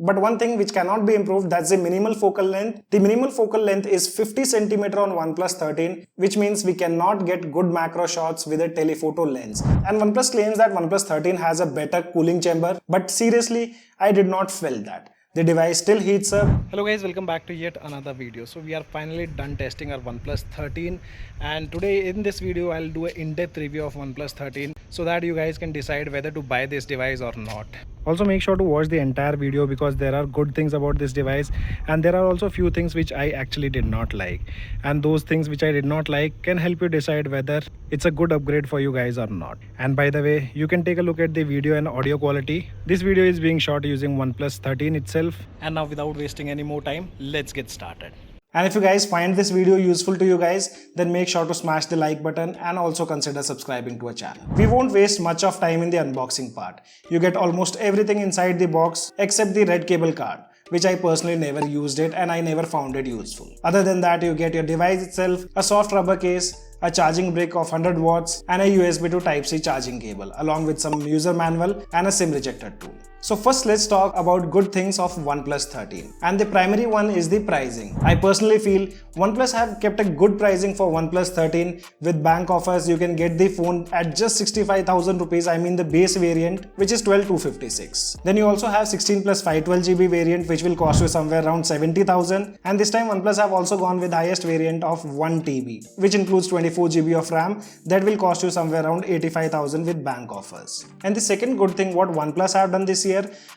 But one thing which cannot be improved, that's the minimal focal length. The minimal focal length is 50 cm on OnePlus 13, which means we cannot get good macro shots with a telephoto lens. And OnePlus claims that OnePlus 13 has a better cooling chamber, but seriously, I did not feel that. The device still heats up. Hello guys, welcome back to yet another video. So we are finally done testing our OnePlus 13, and today in this video I'll do an in-depth review of OnePlus 13 so that you guys can decide whether to buy this device or not. Also make sure to watch the entire video because there are good things about this device and there are also few things which I actually did not like, and those things which I did not like can help you decide whether it's a good upgrade for you guys or not. And by the way, you can take a look at the video and audio quality. This video is being shot using OnePlus 13 itself. And now without wasting any more time, let's get started. And if you guys find this video useful to you guys, then make sure to smash the like button and also consider subscribing to our channel. We won't waste much of time in the unboxing part. You get almost everything inside the box except the red cable card, which I personally never used it and I never found it useful. Other than that, you get your device itself, a soft rubber case, a charging brick of 100 watts and a USB to Type-C charging cable, along with some user manual and a SIM rejector tool. So first let's talk about good things of OnePlus 13. And the primary one is the pricing. I personally feel OnePlus have kept a good pricing for OnePlus 13. With bank offers, you can get the phone at just 65,000 rupees. I mean the base variant, which is 12,256. Then you also have 16 plus 512GB variant, which will cost you somewhere around 70,000. And this time OnePlus have also gone with highest variant of 1TB, which includes 24GB of RAM. That will cost you somewhere around 85,000 with bank offers. And the second good thing what OnePlus have done this year,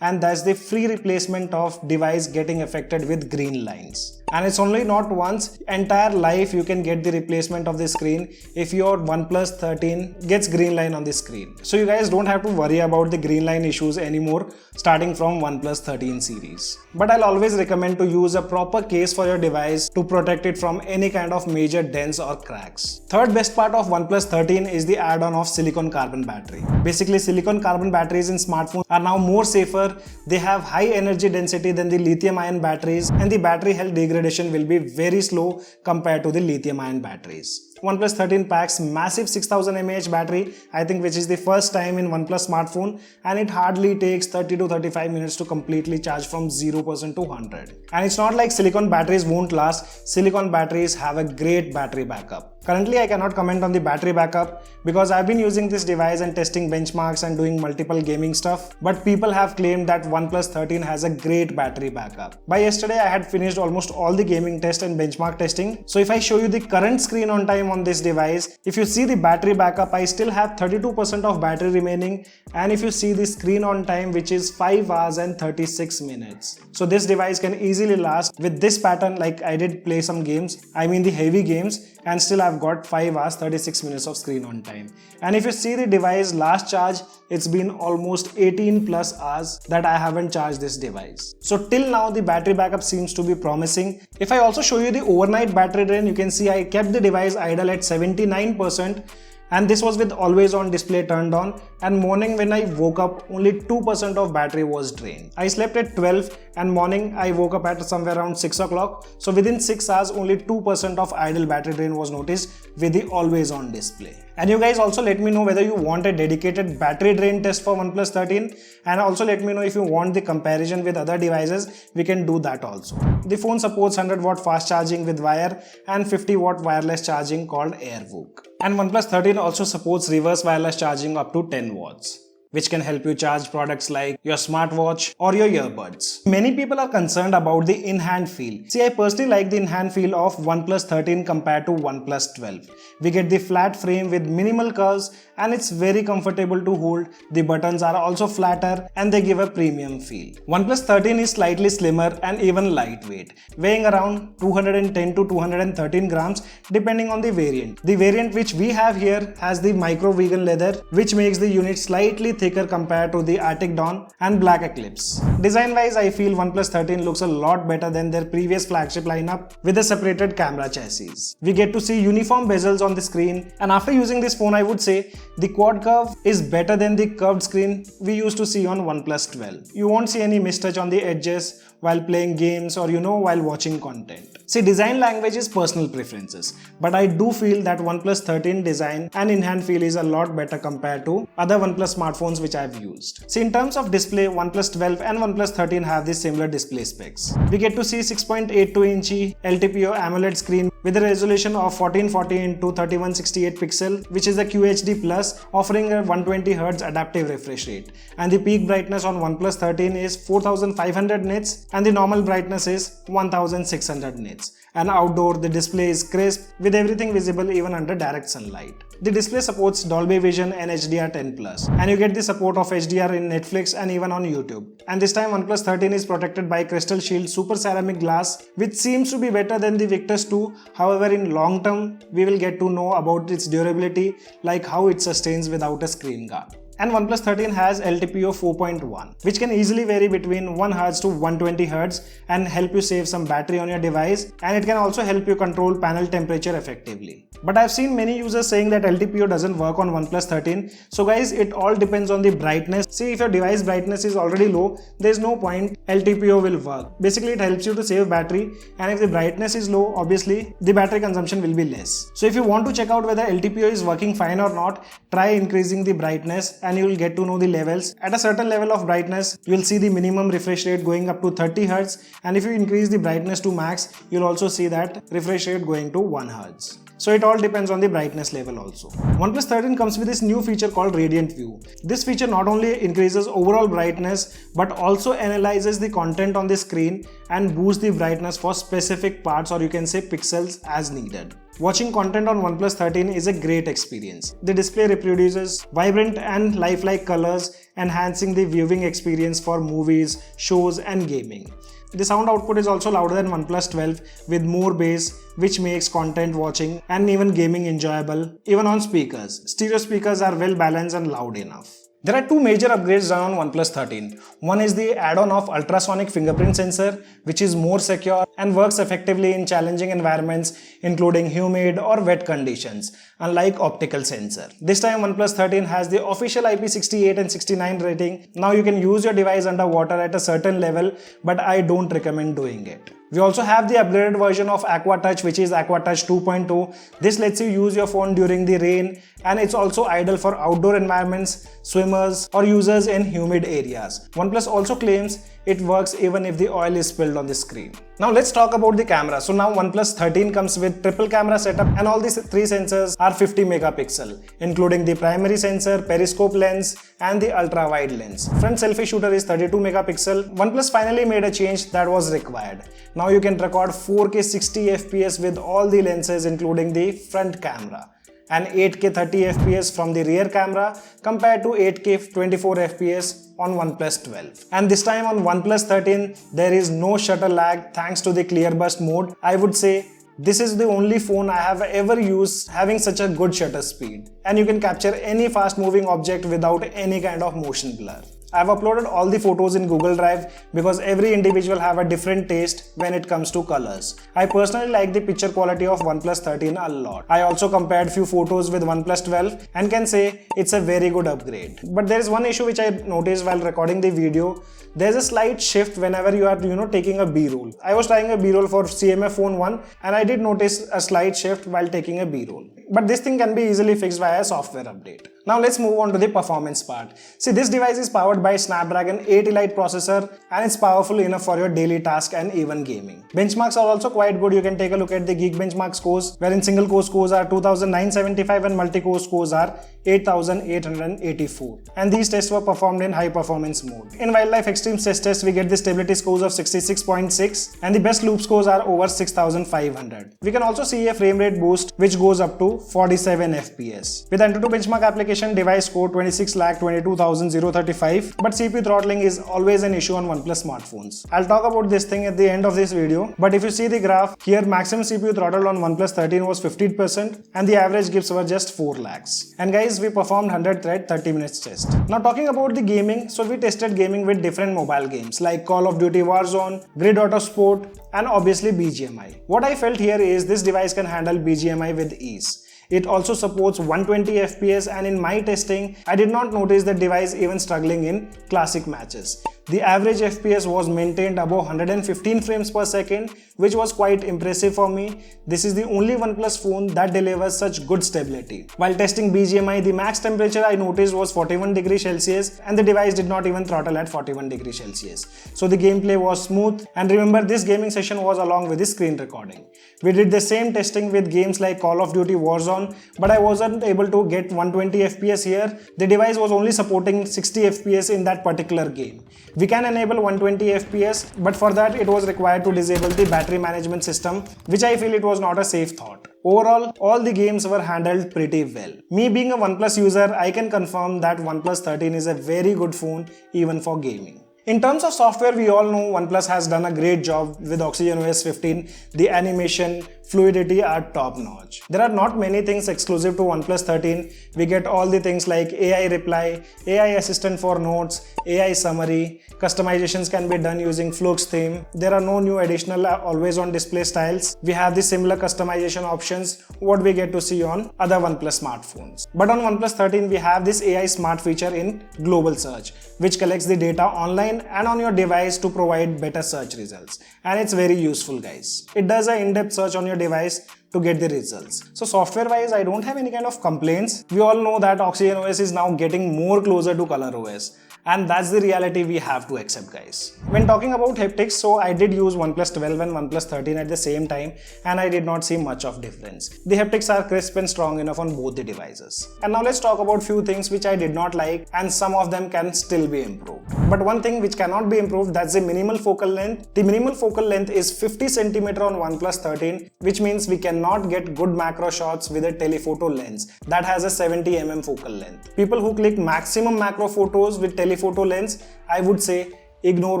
and that's the free replacement of device getting affected with green lines. And it's only not once, entire life you can get the replacement of the screen if your OnePlus 13 gets green line on the screen. So you guys don't have to worry about the green line issues anymore starting from OnePlus 13 series. But I'll always recommend to use a proper case for your device to protect it from any kind of major dents or cracks. Third best part of OnePlus 13 is the add-on of silicon carbon battery. Basically, silicon carbon batteries in smartphones are now more safer. They have high energy density than the lithium ion batteries, and the battery health degradation will be very slow compared to the lithium ion batteries. OnePlus 13 packs massive 6000 mAh battery, I think, which is the first time in OnePlus smartphone, and it hardly takes 30 to 35 minutes to completely charge from 0% to 100. And it's not like silicon batteries won't last. Silicon batteries have a great battery backup. Currently, I cannot comment on the battery backup because I've been using this device and testing benchmarks and doing multiple gaming stuff, but people have claimed that OnePlus 13 has a great battery backup. By yesterday, I had finished almost all the gaming test and benchmark testing. So if I show you the current screen on time on this device, if you see the battery backup, I still have 32% of battery remaining, and if you see the screen on time, which is 5 hours and 36 minutes. So this device can easily last with this pattern. Like, I did play some games, I mean the heavy games, and still I've got 5 hours 36 minutes of screen on time. And if you see the device last charge, it's been almost 18 plus hours that I haven't charged this device. So till now the battery backup seems to be promising. If I also show you the overnight battery drain, you can see I kept the device idle at 79%. And this was with always on display turned on, and morning when I woke up, only 2% of battery was drained. I slept at 12 and morning I woke up at somewhere around 6 o'clock. So within 6 hours, only 2% of idle battery drain was noticed with the always on display. And you guys also let me know whether you want a dedicated battery drain test for OnePlus 13, and also let me know if you want the comparison with other devices. We can do that also. The phone supports 100 watt fast charging with wire and 50 watt wireless charging called AirVook. And OnePlus 13 also supports reverse wireless charging up to 10 watts. which can help you charge products like your smartwatch or your earbuds. Many people are concerned about the in-hand feel. See, I personally like the in-hand feel of OnePlus 13 compared to OnePlus 12. We get the flat frame with minimal curves and it's very comfortable to hold. The buttons are also flatter and they give a premium feel. OnePlus 13 is slightly slimmer and even lightweight, weighing around 210 to 213 grams depending on the variant. The variant which we have here has the micro vegan leather, which makes the unit slightly thicker compared to the Arctic Dawn and Black Eclipse. Design wise, I feel OnePlus 13 looks a lot better than their previous flagship lineup with a separated camera chassis. We get to see uniform bezels on the screen, and after using this phone, I would say the quad curve is better than the curved screen we used to see on OnePlus 12. You won't see any mistouch on the edges while playing games or while watching content. See, design language is personal preferences, but I do feel that OnePlus 13 design and in-hand feel is a lot better compared to other OnePlus smartphones which I've used. See, in terms of display, OnePlus 12 and OnePlus 13 have the similar display specs. We get to see 6.82-inch LTPO AMOLED screen with a resolution of 1440 into 3168 pixel, which is a QHD plus, offering a 120Hz adaptive refresh rate. And the peak brightness on OnePlus 13 is 4500 nits and the normal brightness is 1600 nits. And outdoor, the display is crisp with everything visible even under direct sunlight. The display supports Dolby Vision and HDR10+, and you get the support of HDR in Netflix and even on YouTube. And this time OnePlus 13 is protected by Crystal Shield Super Ceramic Glass, which seems to be better than the Victus 2. However, in long term, we will get to know about its durability, like how it sustains without a screen guard. And OnePlus 13 has LTPO 4.1, which can easily vary between 1 Hz to 120 Hz and help you save some battery on your device, and it can also help you control panel temperature effectively. But I've seen many users saying that LTPO doesn't work on OnePlus 13. So guys, it all depends on the brightness. See, if your device brightness is already low, there's no point LTPO will work. Basically, it helps you to save battery, and if the brightness is low, obviously the battery consumption will be less. So if you want to check out whether LTPO is working fine or not, try increasing the brightness and you will get to know the levels. At a certain level of brightness, you will see the minimum refresh rate going up to 30 Hz, and if you increase the brightness to max, you'll also see that refresh rate going to 1 Hz. So it all depends on the brightness level also. OnePlus 13 comes with this new feature called Radiant View. This feature not only increases overall brightness but also analyzes the content on the screen and boosts the brightness for specific parts, or you can say pixels, as needed. Watching content on OnePlus 13 is a great experience. The display reproduces vibrant and lifelike colors, enhancing the viewing experience for movies, shows and gaming. The sound output is also louder than OnePlus 12 with more bass, which makes content watching and even gaming enjoyable even on speakers. Stereo speakers are well balanced and loud enough. There are two major upgrades done on OnePlus 13. One is the add-on of ultrasonic fingerprint sensor, which is more secure and works effectively in challenging environments including humid or wet conditions, unlike optical sensor. This time OnePlus 13 has the official IP68 and 69 rating. Now you can use your device underwater at a certain level, but I don't recommend doing it. We also have the upgraded version of AquaTouch, which is AquaTouch 2.0. This lets you use your phone during the rain, and it's also ideal for outdoor environments, swimmers or users in humid areas. OnePlus also claims it works even if the oil is spilled on the screen. Now let's talk about the camera. So now OnePlus 13 comes with triple camera setup, and all these three sensors are 50 megapixel, including the primary sensor, periscope lens and the ultra wide lens. Front selfie shooter is 32 megapixel. OnePlus finally made a change that was required. Now you can record 4K 60 FPS with all the lenses including the front camera, and 8K 30 FPS from the rear camera compared to 8K 24 FPS on OnePlus 12. And this time on OnePlus 13, there is no shutter lag thanks to the clear burst mode. I would say this is the only phone I have ever used having such a good shutter speed, and you can capture any fast moving object without any kind of motion blur. I've uploaded all the photos in Google Drive because every individual have a different taste when it comes to colors. I personally like the picture quality of OnePlus 13 a lot. I also compared few photos with OnePlus 12 and can say it's a very good upgrade. But there is one issue which I noticed while recording the video. There's a slight shift whenever you are taking a B-roll. I was trying a B-roll for CMF Phone 1 and I did notice a slight shift while taking a B-roll. But this thing can be easily fixed via a software update. Now let's move on to the performance part. See, this device is powered by Snapdragon 8 Elite processor and it's powerful enough for your daily task and even gaming. Benchmarks are also quite good. You can take a look at the Geek Benchmark scores, wherein single core scores are 2975 and multi-core scores are 8884. And these tests were performed in high performance mode. In Wildlife Extreme stress test, we get the stability scores of 66.6 and the best loop scores are over 6500. We can also see a frame rate boost which goes up to 47 FPS. With Antutu benchmark application, device scored 26,22,035, but CPU throttling is always an issue on OnePlus smartphones. I'll talk about this thing at the end of this video, but if you see the graph, here maximum CPU throttle on OnePlus 13 was 15% and the average gips were just 4 lakhs. And guys, we performed 100 thread 30 minutes test. Now talking about the gaming, so we tested gaming with different mobile games like Call of Duty Warzone, Grid Auto Sport and obviously BGMI. What I felt here is this device can handle BGMI with ease. It also supports 120 FPS and in my testing, I did not notice the device even struggling in classic matches. The average FPS was maintained above 115 frames per second, which was quite impressive for me. This is the only OnePlus phone that delivers such good stability. While testing BGMI, the max temperature I noticed was 41 degrees Celsius and the device did not even throttle at 41 degrees Celsius. So the gameplay was smooth, and remember, this gaming session was along with the screen recording. We did the same testing with games like Call of Duty Warzone, but I wasn't able to get 120 FPS here. The device was only supporting 60 FPS in that particular game. We can enable 120 FPS, but for that it was required to disable the battery management system, which I feel it was not a safe thought. Overall, all the games were handled pretty well. Me being a OnePlus user, I can confirm that OnePlus 13 is a very good phone even for gaming. In terms of software, we all know OnePlus has done a great job with OxygenOS 15. The animation, fluidity are top notch. There are not many things exclusive to OnePlus 13. We get all the things like AI reply, AI assistant for notes, AI summary, customizations can be done using Flux theme. There are no new additional always on display styles. We have the similar customization options what we get to see on other OnePlus smartphones. But on OnePlus 13 we have this AI smart feature in global search, which collects the data online and on your device to provide better search results. And it's very useful, guys. It does an in-depth search on your device to get the results. So software wise, I don't have any kind of complaints. We all know that OxygenOS is now getting more closer to ColorOS. And that's the reality we have to accept, guys. When talking about haptics, so I did use OnePlus 12 and OnePlus 13 at the same time, and I did not see much of difference. The haptics are crisp and strong enough on both the devices. And now let's talk about few things which I did not like, and some of them can still be improved. But one thing which cannot be improved, that's the minimal focal length. The minimal focal length is 50 cm on OnePlus 13, which means we cannot get good macro shots with a telephoto lens that has a 70 mm focal length. People who click maximum macro photos with telephoto lens, I would say ignore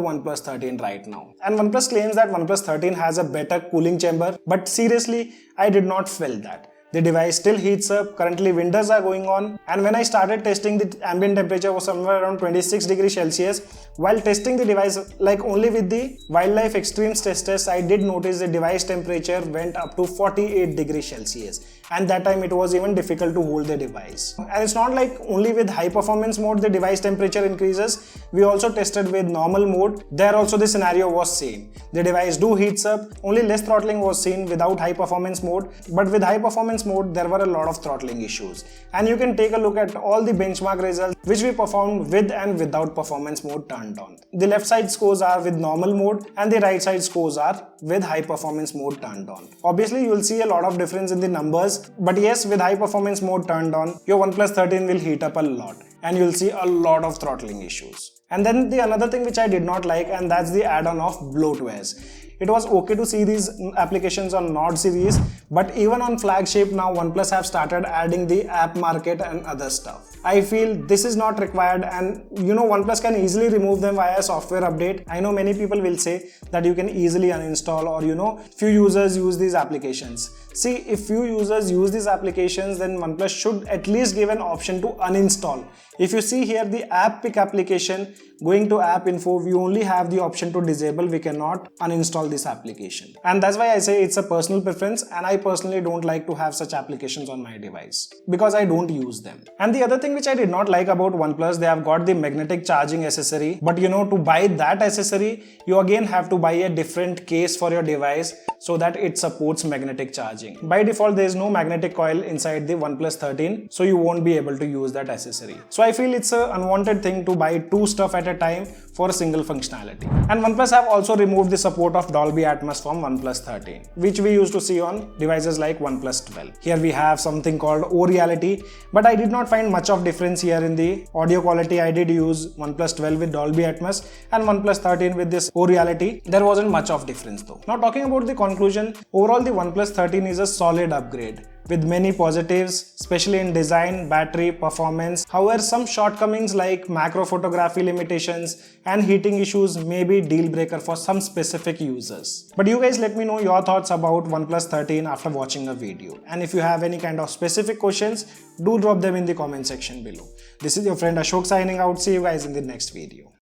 OnePlus 13 right now. And OnePlus claims that OnePlus 13 has a better cooling chamber, but seriously, I did not feel that. The device still heats up, currently winters are going on, and when I started testing, the ambient temperature was somewhere around 26 degrees Celsius. While testing the device, like only with the wildlife extremes test, I did notice the device temperature went up to 48 degrees Celsius, and that time it was even difficult to hold the device. And it's not like only with high performance mode the device temperature increases. We also tested with normal mode. There also the scenario was same. The device do heats up, only less throttling was seen without high performance mode, but with high performance mode there were a lot of throttling issues. And you can take a look at all the benchmark results which we performed with and without performance mode turned on. The left side scores are with normal mode and the right side scores are with high performance mode turned on. Obviously you will see a lot of difference in the numbers, but yes, with high performance mode turned on, your OnePlus 13 will heat up a lot and you'll see a lot of throttling issues. And then the another thing which I did not like, and that's the add-on of bloatwares. It was okay to see these applications on Nord series, but even on Flagship now OnePlus have started adding the app market and other stuff. I feel this is not required, and OnePlus can easily remove them via software update. I know many people will say that you can easily uninstall, or few users use these applications. See, if few users use these applications, then OnePlus should at least give an option to uninstall. If you see here the app pick application, going to app info, we only have the option to disable. We cannot uninstall this application. And that's why I say it's a personal preference, and I personally don't like to have such applications on my device because I don't use them. And the other thing which I did not like about OnePlus, they have got the magnetic charging accessory, but to buy that accessory, you again have to buy a different case for your device so that it supports magnetic charging. By default, there is no magnetic coil inside the OnePlus 13, so you won't be able to use that accessory. So I feel it's an unwanted thing to buy two stuff at a time for a single functionality. And OnePlus have also removed the support of Dolby Atmos from OnePlus 13, which we used to see on devices like OnePlus 12. Here we have something called O Reality, but I did not find much of difference here in the audio quality. I did use OnePlus 12 with Dolby Atmos and OnePlus 13 with this O Reality. There wasn't much of difference though. Now talking about the conclusion, overall the OnePlus 13 is a solid upgrade with many positives, especially in design, battery, performance. However, some shortcomings like macro photography limitations and heating issues may be deal breaker for some specific users. But you guys let me know your thoughts about OnePlus 13 after watching a video. And if you have any kind of specific questions, do drop them in the comment section below. This is your friend Ashok signing out. See you guys in the next video.